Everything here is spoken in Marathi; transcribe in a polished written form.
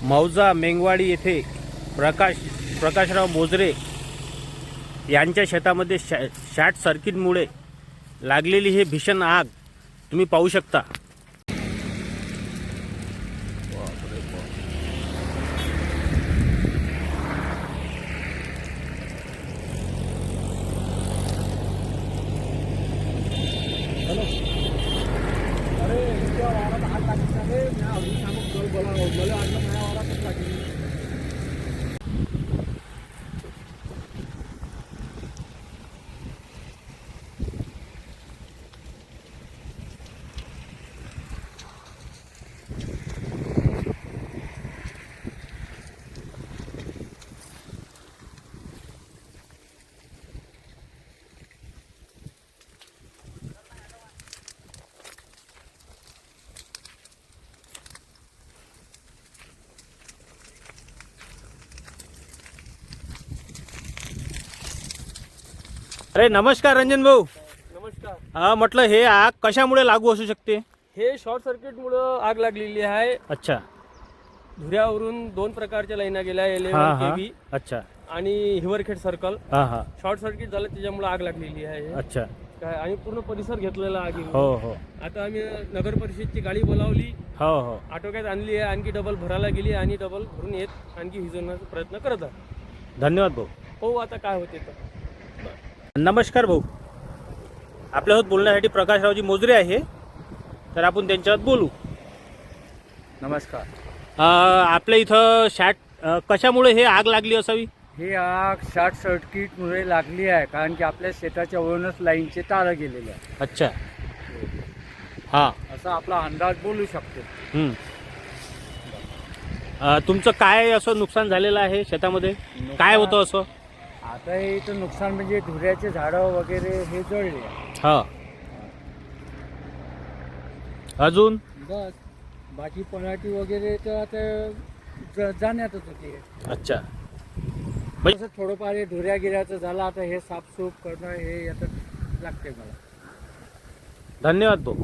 मौजा मेंगवाडी येथे प्रकाशराव मोजरे यांच्या शेतामध्ये शॉर्ट सर्किटमुळे लागलेली हे भीषण आग तुम्ही पाहू शकता। अरे नमस्कार रंजन भाऊ। नमस्कार। हा म्हटलं हे आग कशामुळे लागू असू शकते? हे शॉर्ट सर्किटमुळे आग लागलेली आहे। अच्छा। धुऱ्यावरून दोन प्रकारच्या लाईना गेल्या, हा, 11 हा. केव्ही अच्छा। आणि हिवरखेड सर्कल। हा हा शॉर्ट सर्किट झालं त्याच्यामुळे आग लागलेली आहे। अच्छा। काय आणि पूर्ण परिसर घेतलेला आगी। हो हो आता आम्ही नगर परिषदची गाडी बोलावली, हो हो आटोक्यात आणली आहे, आणखी डबल भरायला गेली आणि डबल भरून येत आणखी विझवण्याचा प्रयत्न करत आहे। धन्यवाद भाऊ। हो आता काय होते तर। नमस्कार भाऊ, आपल्यासोबत बोलण्यासाठी प्रकाशरावजी मोजरे आहे, तर आपण त्यांच्यासोबत बोलू। नमस्कार। आपल्या इथं कशामुळे हे आग लागली असावी? ही आग शॉर्ट सर्किटमुळे लागली आहे, कारण की आपल्या शेताच्या वरूनच लाईनचे तार गेलेले आहे। अच्छा। हां, असा आपला अंदाज बोलू शकतो। तुमचं काय असं नुकसान झालेलं आहे शेतामध्ये? काय होतं असं? आता हे इथं नुकसान म्हणजे धुऱ्याचे झाडं वगैरे हे जळले आहे। हां, अजून बस बाकी पराठी वगैरे तर आता जाण्यातच होती। अच्छा। असं थोडंफार हे धुऱ्या गिऱ्याचं झालं, आता हे साफसूफ करणं हे याचं लागते मला। धन्यवाद भाऊ।